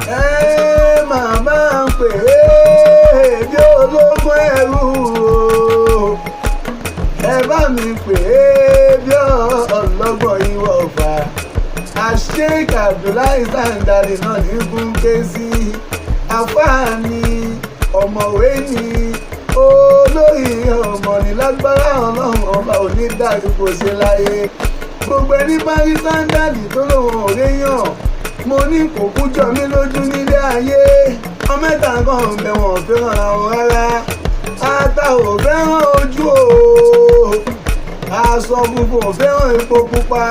ẹ màmá ń pè é bí ológun ẹrú o, ẹ bá mi pè é bí ọlọ́gbọ̀n ìwọ̀ ọ̀fà. Sheikh Abdullahi Standard náà ní gúnké sí àfáàní ọ̀mọ̀wé ni olórí ọmọ ní lágbára ọlọ́run ọba òní dàrúgbò ṣe láyé. Gbogbo ẹni bá rí Standard tó lòun ò réyàn, mo ní kò kú jọ mí lójú nílé ayé. Wọ́n mẹ́ta kan ń bẹ wọn fẹ́ràn àwọn rárá, ata ò fẹ́ràn ojú o, aṣọ funfun ò fẹ́ràn epo pupa.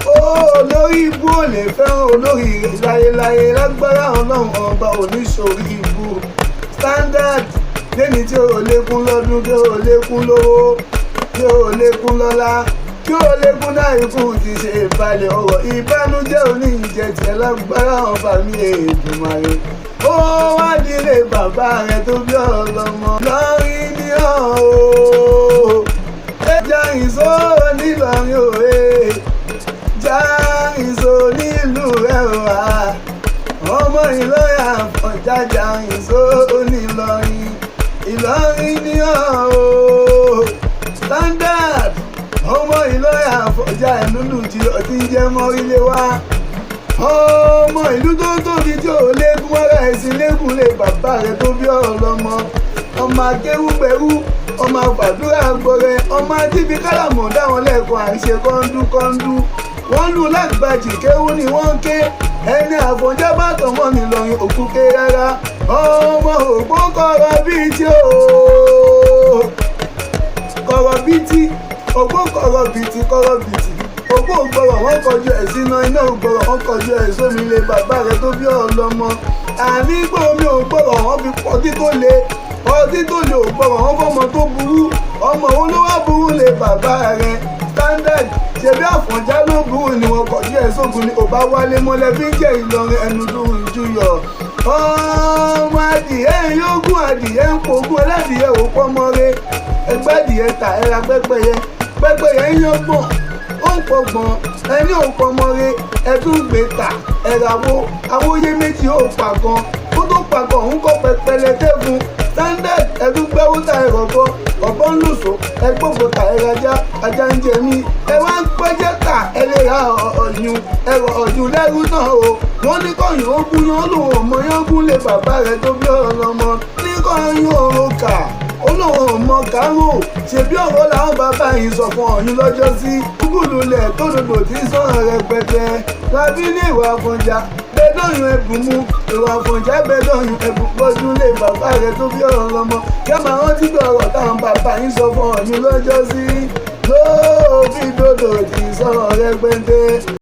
Olórí ibú ò lè fẹ́ràn olórí láyéláyé lágbára ọlọ́run ọba oníṣòrí ibú. Standard lẹ́ni tí ó lékún lọ́dún, kí ó lékún lówó, kí ó lékún lọ́lá, kí ó lékún dáìkú ti ṣe ìbalẹ̀ ọ̀rọ̀. Ìbánújẹ́ oníjẹ tiẹ̀ lágbára ọba mi Èdùmàrè. Ó wá dílé bàbá rẹ̀ tó bí ọlọ́mọ lọ́rin ní ọ̀hún. Ẹja ìṣó nílọrin òwe, Jàǹsó nílùú rẹ̀ wá, ọmọ Ìlọrin Àfọ̀njá Jàǹsó nílọrin, Ìlọrin ní ọ̀hún. Standard ọmọ Ìlọrin Àfọ̀njá ìlúlù tí ọtí ń jẹ́ mọ́rílé wá, ọmọ ìlú tó tóbi tí ò lékún wọ́rà ẹ̀sìn lékún lè bàbá rẹ̀ tó bí ọlọ́mọ. Ọmọ akéwúgbẹ̀rú, ọmọ àgbàdúrà gbọrẹ, ọmọ ajíbi kálàmù dáwọn lẹ́ẹ̀kan àríṣe kọ́ńdú. Wọ́n lù lágbàjì kéwú ni wọ́n ké, ẹni Àfọ̀njá bá tọmọ nìlọrin òkú ké rárá. Ọmọ ògbó kọ̀rọ̀ bíi tí kọ̀rọ̀ bíi tí ògbó kọ̀rọ̀ bíi tí ògbó ògbọ̀rọ̀ wọ́n kọjú ẹ̀ sínú iná ògbọ̀rọ̀ wọ́n kọjú ẹ̀ sómi ilé bàbá rẹ̀ tó bí ọlọ́mọ. Àní gbòmí ògbọ̀rọ̀ wọ́n fi ọtí tó le ògbọ̀rọ̀ wọ́n fọmọ tó burú, ọmọ olówó burú lè bàbá rẹ̀. Standard ṣebí Àfọ̀njá ló burú ni wọn kọjú ẹ̀ sógun ni ò bá wálé mọ́lẹ̀ fi ń jẹ́ Ìlọrin ẹnu dùn júyọ̀. Ọmọ adìyẹ yógún adìyẹ ń pogún ẹlẹ́dìyẹ ò pọ́nmọ́rẹ́, ẹgbẹ́ adìyẹ ta ẹra pẹ́pẹ́yẹ ń yọgbọ̀n ó ń pọgbọ̀n, ẹni ò pọ́nmọ́rẹ́ ẹdún gbé ta ẹ̀ràwó awóyé méjì ó pàgàn, ó tó pàgàn ń kọ́ pẹpẹlẹ tẹ́gun. Standard ẹdún gbẹ́wó ta ẹ̀rọ̀bọ, ọ̀bọ ń lùsọ ẹgbọ́gbọ̀ ta ẹ̀rajá, ajá ń jẹ mí. Ẹ wá ń pẹ́jẹ́ ta ẹlẹ́ra ọ̀yùn lẹ́rú náà o. Wọ́n ní kọ́yìn ó gún yán lòun ọmọ yán gún lé bàbá rẹ̀ tó bí ọlọ́mọ. Ní kọ́yìn òrò kà olóhùn ọmọ kárò, ṣebí ọ̀rọ̀ làwọn bàbá yìí sọ fún ọ̀yún lọ́jọ́ sí. Gúgùlùlẹ̀ tó dòdò tí sọ̀rọ̀ rẹpẹtẹ lábí ní ìwà Àfọ̀njá bẹ́dọ̀yún ẹ̀bùn mú, ìwà Àfọ̀njá bẹ́dọ̀yún ẹ̀bùn pọ́jú lé bàbá rẹ̀ tó bí ọlọ́mọ. Kẹ́ máa rántí pé ọ̀rọ̀ táwọn bàbá yìí sọ fún ọ̀yún lọ́jọ́ sí. Lóòbí dòdò tí sọ̀rọ̀ rẹpẹtẹ.